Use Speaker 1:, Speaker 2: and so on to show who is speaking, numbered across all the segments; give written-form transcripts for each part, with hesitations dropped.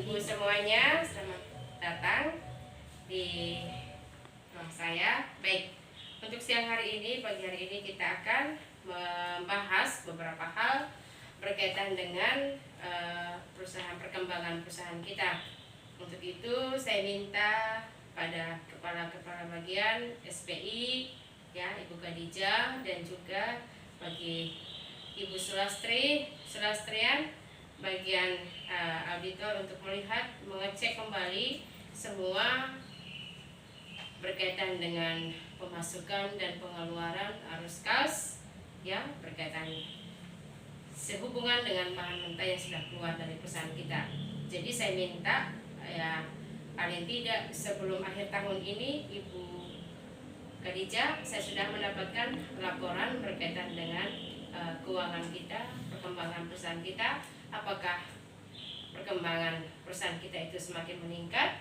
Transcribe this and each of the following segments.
Speaker 1: Ibu semuanya, selamat datang di ruang saya. Baik, untuk siang hari ini, pagi hari ini kita akan membahas beberapa hal berkaitan dengan perkembangan perusahaan kita. Untuk itu saya minta pada kepala-kepala bagian SPI, ya, Ibu Khadijah, dan juga bagi Ibu Sulastrian bagian auditor untuk mengecek kembali semua berkaitan dengan pemasukan dan pengeluaran arus kas, ya, berkaitan sehubungan dengan bahan mentah yang sudah keluar dari perusahaan kita. Jadi saya minta, ya, paling tidak sebelum akhir tahun ini Ibu Khadijah, saya sudah mendapatkan laporan berkaitan dengan keuangan kita, perkembangan perusahaan kita, apakah perkembangan perusahaan kita itu semakin meningkat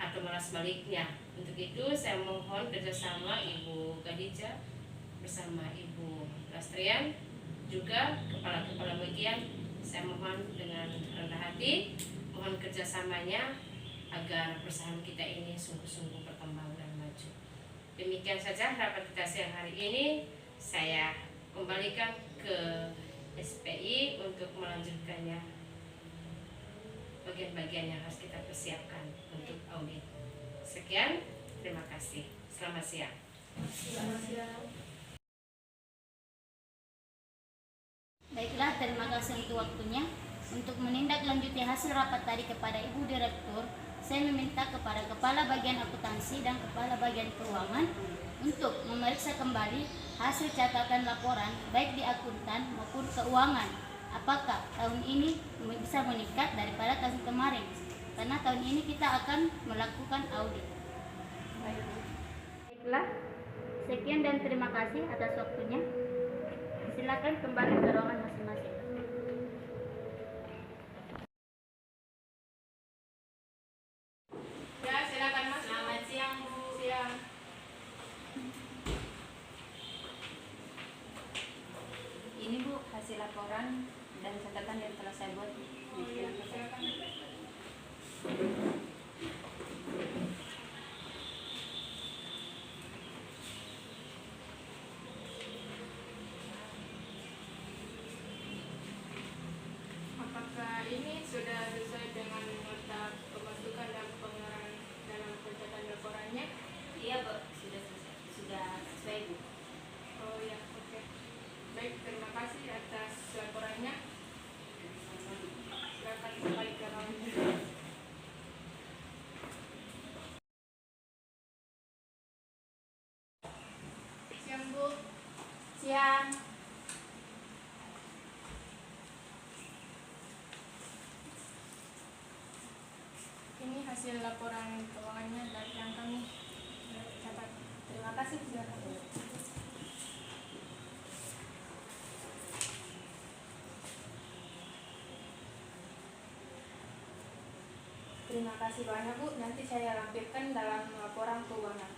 Speaker 1: atau malah sebaliknya. Untuk itu saya mohon kerjasama Ibu Khadijah bersama Ibu Lastrian, juga kepala-kepala bagian. Saya mohon dengan rendah hati, mohon kerjasamanya agar perusahaan kita ini sungguh-sungguh berkembang dan maju. Demikian saja rapat kita siang hari ini. Saya kembalikan ke SPI untuk melanjutkannya bagian-bagian yang harus kita persiapkan untuk audit. Sekian, terima kasih. Selamat siang.
Speaker 2: Selamat siang.
Speaker 3: Baiklah, terima kasih untuk waktunya. Untuk menindaklanjuti hasil rapat tadi kepada Ibu Direktur, saya meminta kepada Kepala Bagian Akuntansi dan Kepala Bagian Keuangan untuk memeriksa kembali hasil catatan laporan baik di akuntan maupun keuangan. Apakah tahun ini bisa meningkat daripada tahun kemarin? Karena tahun ini kita akan melakukan audit. Baiklah, sekian dan terima kasih atas waktunya. Silakan kembali ke ruangan masing-masing.
Speaker 1: Ya, silakan Mas. Selamat siang, Bu. Siang.
Speaker 3: Ini Bu, hasil laporan dan catatan yang telah saya buat.
Speaker 1: Silakan. Apakah ini sudah sesuai dengan nota pemasukan dan pengeluaran dalam pencatatan laporannya?
Speaker 3: Iya Bu, sudah sesuai Bu.
Speaker 1: Oh ya, oke. Baik, terima kasih atas laporannya. Silakan kembali ke ruangan. Siang, Bu.
Speaker 3: Siang.
Speaker 1: Ini hasil laporan keuangannya dari yang kami catat. Terima kasih. Silakan.
Speaker 2: Terima kasih banyak Bu, nanti saya lampirkan dalam laporan keuangan.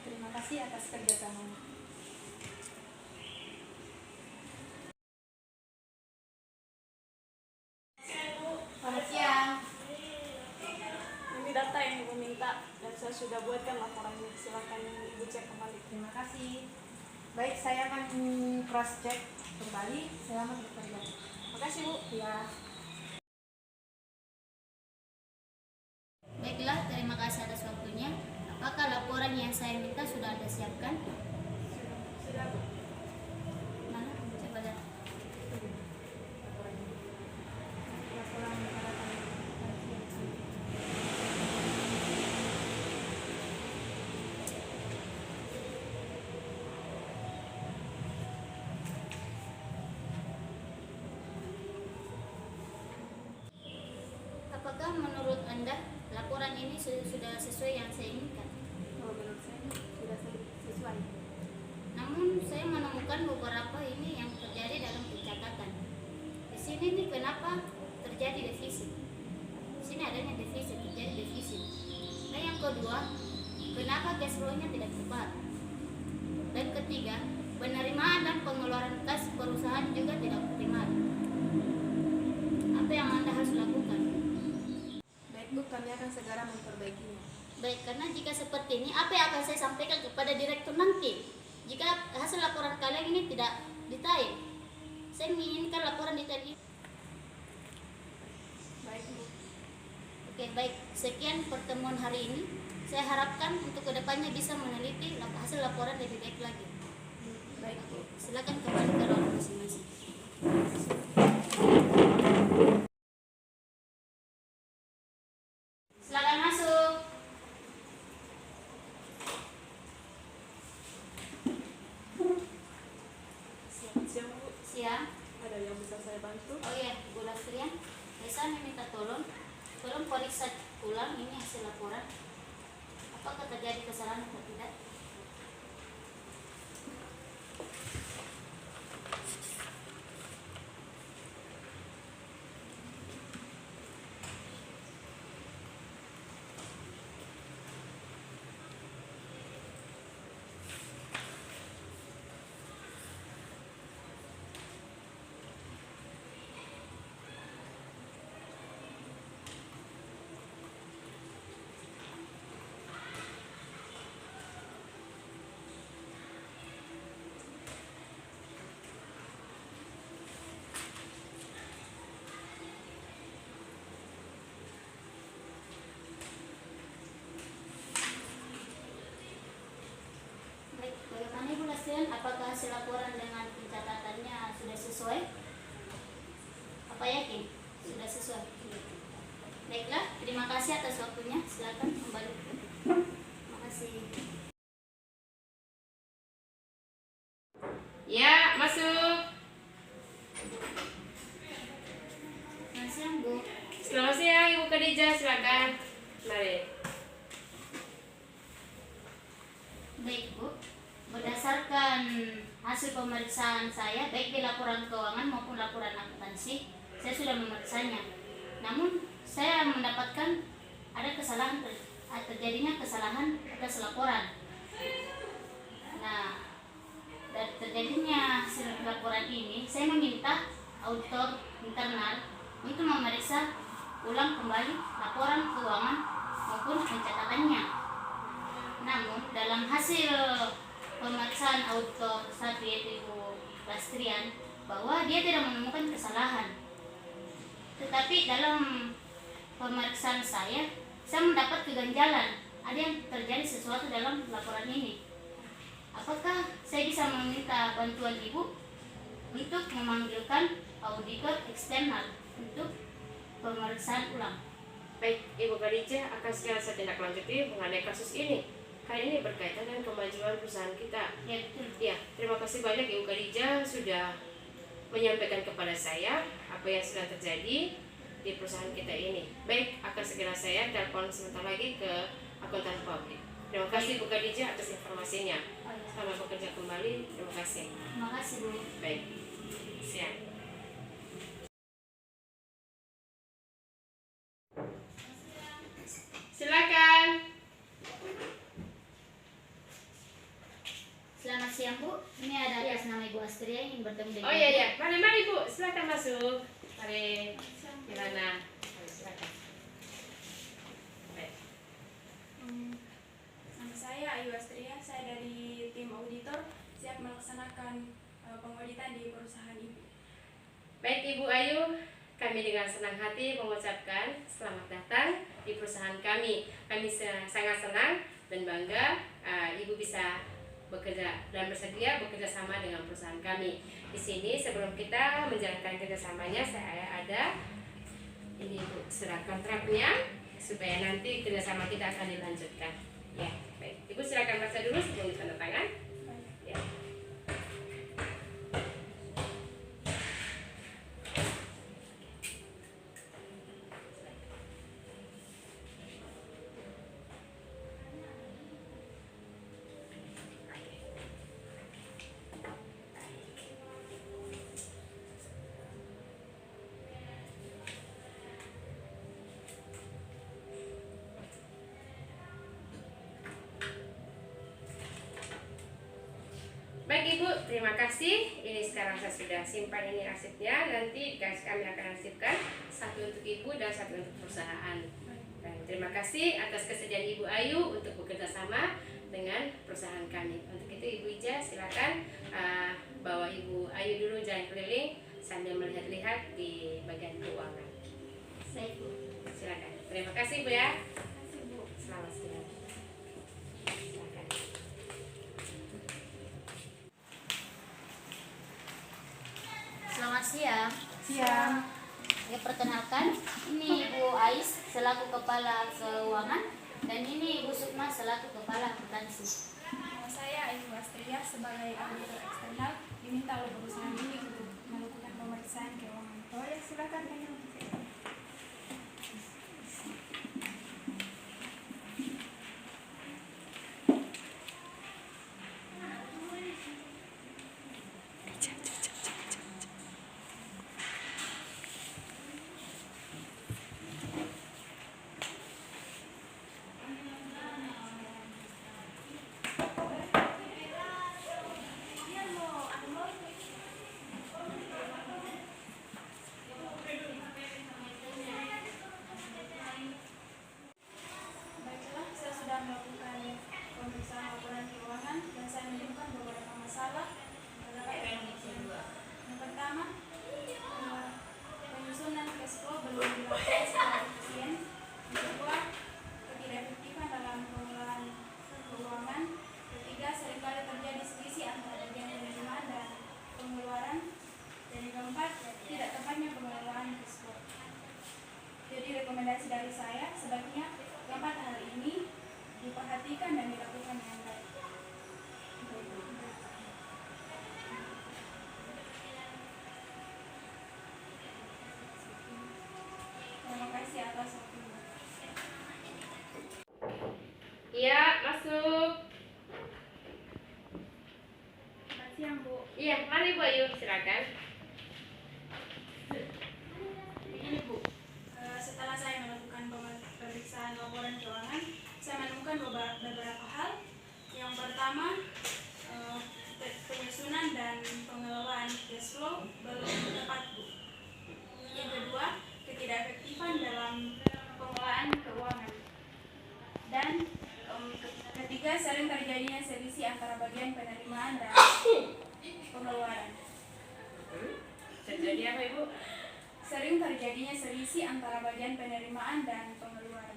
Speaker 2: Terima kasih atas kerjasamanya.
Speaker 3: Selamat siang.
Speaker 2: Ini data yang Ibu minta dan saya sudah buatkan laporannya. Silakan Ibu cek kembali.
Speaker 3: Terima kasih.
Speaker 2: Baik, saya akan cross check kembali. Selamat bekerja. Terima kasih Bu. Ya.
Speaker 3: Baiklah, terima kasih atas waktunya. Apakah laporan yang saya minta sudah Anda siapkan?
Speaker 2: Sudah Bu.
Speaker 3: Mana? Coba lihat.
Speaker 2: Laporan
Speaker 3: Apakah menurut Anda laporan ini sudah sesuai yang saya inginkan?
Speaker 2: menurut saya sudah sesuai.
Speaker 3: Namun saya menemukan beberapa ini yang terjadi dalam pencatatan. Di sini nih kenapa terjadi defisit? Di sini adanya defisit, terjadi defisit. Dan yang kedua, kenapa cash flow-nya tidak tepat? Dan ketiga, penerimaan dan pengeluaran kas perusahaan juga tidak optimal. apa yang Anda harus lakukan.
Speaker 2: Baik Bu, kami akan segera memperbaikinya.
Speaker 3: Baik, karena jika seperti ini, apa yang akan saya sampaikan kepada direktur nanti? Jika hasil laporan kalian ini tidak detail, saya menginginkan laporan detail ini.
Speaker 2: Baik Bu.
Speaker 3: Oke, baik. Sekian pertemuan hari ini. Saya harapkan untuk kedepannya bisa meneliti hasil laporan lebih baik lagi.
Speaker 2: Baik Bu.
Speaker 3: Silakan kembali ke ruang masing-masing. Silakan masuk.
Speaker 2: Selamat siang Bu.
Speaker 3: Siang.
Speaker 2: Ada yang bisa saya bantu?
Speaker 3: Oh iya, Bu Lastrian. Saya meminta tolong periksa ulang ini hasil laporan. Apakah terjadi kesalahan atau tidak? Baik, bagaimana Ibu Lastrian? Apakah hasil laporan dengan pencatatannya sudah sesuai? Apa yakin? Sudah sesuai? Baiklah, terima kasih atas waktunya. Silakan kembali. Terima kasih.
Speaker 1: Ya, masuk.
Speaker 3: Selamat siang, Bu.
Speaker 1: Selamat siang Ibu Khadijah, silakan. Mari.
Speaker 3: Baik, Bu. Berdasarkan hasil pemeriksaan saya, baik di laporan keuangan maupun laporan akuntansi, saya sudah memeriksanya. Namun, saya mendapatkan ada kesalahan, terjadinya kesalahan atas laporan. Nah, dari terjadinya hasil laporan ini, saya meminta auditor internal untuk memeriksa ulang kembali laporan keuangan maupun pencatatannya. Namun dalam hasil pemeriksaan auditor satu yaitu Ibu Lastrian bahwa dia tidak menemukan kesalahan. Tetapi dalam pemeriksaan saya mendapat keganjalan. Ada yang terjadi sesuatu dalam laporan ini. Apakah saya bisa meminta bantuan Ibu untuk memanggilkan auditor eksternal untuk pemeriksaan ulang?
Speaker 1: Baik, Ibu Khadijah akan segera saya tindak lanjuti mengenai kasus ini. Karena ini berkaitan dengan kemajuan perusahaan kita.
Speaker 3: Ya, betul.
Speaker 1: Ya, terima kasih banyak Ibu Khadijah sudah menyampaikan kepada saya apa yang sedang terjadi di perusahaan kita ini. Baik, akan segera saya telepon sebentar lagi ke akuntan publik. Terima kasih Bu Khadijah atas informasinya.
Speaker 3: Oh, ya.
Speaker 1: Selamat bekerja kembali. Terima kasih.
Speaker 3: Terima kasih, Bu.
Speaker 1: Baik. Siap. Silakan.
Speaker 3: Selamat siang, Bu. Ini ada atas nama Ibu Astria yang ingin bertemu dengan
Speaker 1: Oh iya ya, mari Bu, silakan masuk. Mari. Gimana? Mari silakan. Baik.
Speaker 2: Nama saya Ayu Astria, saya dari tim auditor siap melaksanakan pengauditan di perusahaan Ibu.
Speaker 1: Baik Ibu Ayu, kami dengan senang hati mengucapkan selamat datang di perusahaan kami. Kami sangat senang dan bangga Ibu bisa bekerja dan bersedia bekerja sama dengan perusahaan kami. Di sini sebelum kita menjalankan kerjasamanya, saya ada ini Bu, surat kontraknya supaya nanti kerjasama kita akan dilanjutkan. Ya, baik. Ibu silakan baca dulu sebelum tanda tangan. Ya. lagi Bu, terima kasih. Ini sekarang saya sudah simpan ini arsipnya. Nanti guys kami akan arsipkan, satu untuk Ibu dan satu untuk perusahaan. Dan terima kasih atas kesediaan Ibu Ayu untuk bekerja sama dengan perusahaan kami. Untuk itu Ibu Ija silakan bawa Ibu Ayu dulu jalan keliling sambil melihat-lihat di bagian keuangan.
Speaker 3: Saya Bu.
Speaker 1: Silakan. Terima kasih Bu ya.
Speaker 2: Terima kasih Bu.
Speaker 1: Selamat siang. Silakan.
Speaker 3: Selamat siang.
Speaker 2: Siang.
Speaker 3: Ya, perkenalkan, ini Ibu Ais selaku Kepala Keuangan dan ini Ibu Sukma selaku Kepala Akuntansi.
Speaker 2: Nama saya Ibu Astria sebagai auditor eksternal diminta oleh perusahaan ini untuk melakukan pemeriksaan keuangan. Oh ya, silakan tanya untuk saya. Baiklah, saya sudah melakukan pemeriksaan laporan keuangan dan saya menemukan beberapa masalah. Yang pertama, penyusunan cash flow belum dilakukan secara efisien. Yang kedua, ketidakefektifan dalam pengelolaan keuangan. Ketiga, seringkali terjadi selisih antara bagian penerimaan dan pengeluaran. Dan yang keempat, tidak tepatnya pengelolaan cash flow. Jadi rekomendasi dari saya sebaiknya keempat hal ini diperhatikan dan dilakukan dengan baik. Terima kasih atas waktunya.
Speaker 1: Iya, masuk.
Speaker 2: Selamat siang Bu.
Speaker 1: Iya, mari Bu Ayu, silakan.
Speaker 2: Begini Bu, setelah saya melakukan pemeriksaan laporan keuangan, saya menemukan beberapa hal. Yang pertama, penyusunan dan pengelolaan cash flow belum tepat Bu. Yang kedua, ketidakefektifan dalam pengelolaan keuangan. Dan ketiga, sering terjadinya selisih antara bagian penerimaan dan pengeluaran.
Speaker 1: Terjadi apa Ibu?
Speaker 2: Sering terjadinya selisih antara bagian penerimaan dan pengeluaran.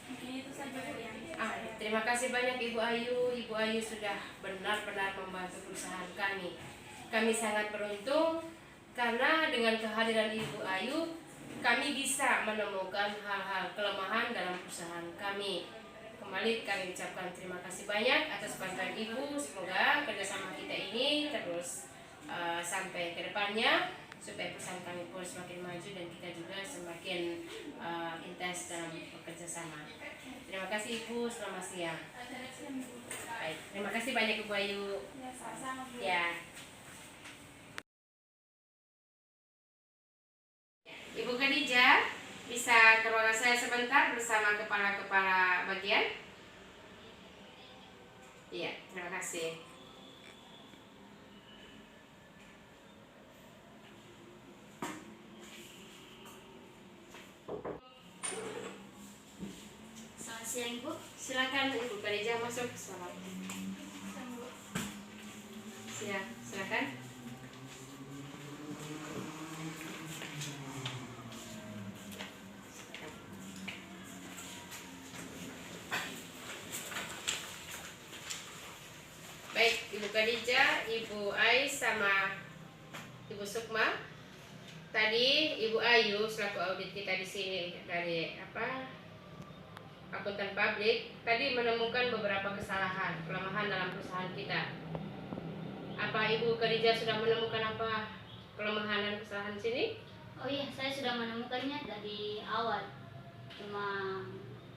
Speaker 2: Mungkin itu saja Bu yang saya.
Speaker 1: Terima kasih banyak Ibu Ayu. Ibu Ayu sudah benar-benar membantu perusahaan kami. Kami sangat beruntung karena dengan kehadiran Ibu Ayu, kami bisa menemukan hal-hal kelemahan dalam perusahaan kami. Kembali kami ucapkan terima kasih banyak atas bantuan Ibu. Semoga kerjasama kita ini terus sampai ke depannya supaya perusahaan kami pun semakin maju dan kita juga semakin intens dalam bekerja sama. Terima kasih Ibu, selamat siang. Baik, terima kasih banyak Ibu Ayu.
Speaker 2: Ya, sama-sama Bu.
Speaker 1: Ya. Ibu Khadijah, bisa ke ruangan saya sebentar bersama kepala-kepala bagian? Iya, terima kasih.
Speaker 3: Selamat siang Ibu.
Speaker 1: Silakan Ibu Khadijah masuk. Selamat siang, silakan. Baik, Ibu Khadijah, Ibu Ais sama Ibu Sukma. Tadi Ibu Ayu selaku audit kita di sini dari akuntan publik tadi menemukan beberapa kesalahan, kelemahan dalam perusahaan kita. Apa Ibu Khadijah sudah menemukan apa kelemahan dan kesalahan di sini?
Speaker 3: Oh iya, saya sudah menemukannya dari awal. Cuma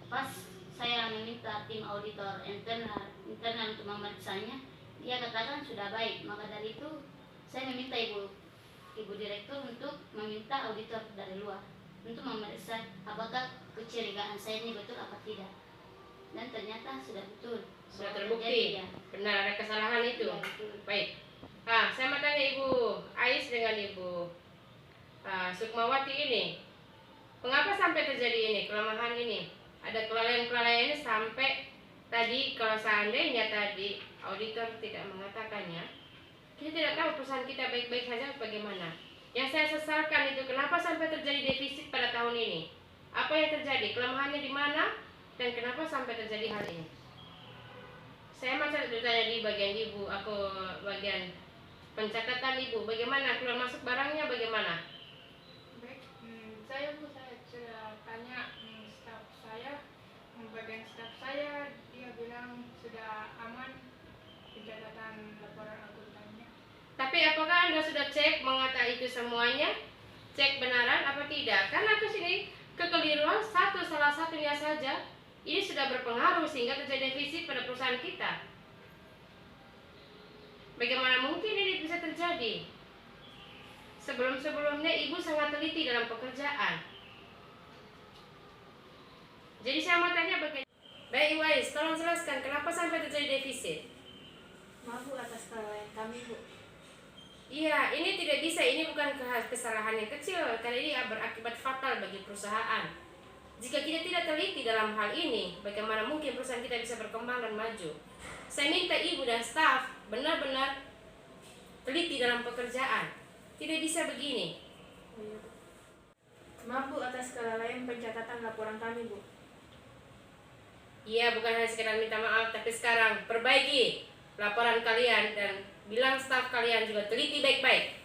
Speaker 3: pas saya meminta tim auditor internal untuk memeriksanya, dia katakan sudah baik. Maka dari itu saya meminta ibu direktur untuk meminta auditor dari luar untuk memeriksa apakah kecurigaan saya ini betul apa tidak. Dan ternyata sudah betul.
Speaker 1: Sudah
Speaker 3: Bahwa
Speaker 1: terbukti.
Speaker 3: terjadi, ya.
Speaker 1: Benar ada kesalahan itu.
Speaker 3: Ya, betul.
Speaker 1: Baik. Saya mau tanya Ibu Ais dengan Ibu Sukmawati ini. Mengapa sampai terjadi ini, kelemahan ini? Ada kelalaian-kelalaian ini sampai tadi kalau seandainya tadi auditor tidak mengatakannya, kita tidak tahu perusahaan kita baik-baik saja bagaimana. Yang saya sesalkan itu kenapa sampai terjadi defisit pada tahun ini? Apa yang terjadi? Kelemahannya di mana? Dan kenapa sampai terjadi hal ini? Saya masih bertanya di bagian Ibu, aku bagian pencatatan Ibu, bagaimana keluar masuk barangnya bagaimana?
Speaker 4: Baik, saya sudah tanya staf saya, bagian staf saya, dia bilang sudah aman pencatatan laporan akuntannya.
Speaker 1: Tapi apakah Anda sudah cek mengata itu semuanya? Cek benaran apa tidak? Karena ke sini kekeliruan salah satunya saja ini sudah berpengaruh sehingga terjadi defisit pada perusahaan kita. Bagaimana mungkin ini bisa terjadi? Sebelum-sebelumnya Ibu sangat teliti dalam pekerjaan. Jadi saya mau tanya bagaimana? Baik Ibu Ais, tolong jelaskan kenapa sampai terjadi defisit?
Speaker 2: Maaf Bu atas kelalaian kami Bu.
Speaker 1: Iya, ini tidak bisa, ini bukan kesalahan yang kecil, karena ini berakibat fatal bagi perusahaan. Jika kita tidak teliti dalam hal ini, bagaimana mungkin perusahaan kita bisa berkembang dan maju? Saya minta Ibu dan staf benar-benar teliti dalam pekerjaan. Tidak bisa begini.
Speaker 2: Maaf Bu atas kelalaian pencatatan laporan kami Bu.
Speaker 1: Iya, bukan hanya sekedar minta maaf, tapi sekarang perbaiki laporan kalian dan bilang staf kalian juga teliti baik-baik.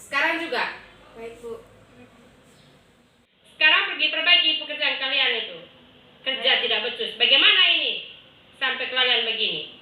Speaker 1: Sekarang juga.
Speaker 2: Baik Bu.
Speaker 1: Sekarang pergi perbaiki pekerjaan kalian itu. Kerja tidak becus. Bagaimana ini? Sampai kalian begini.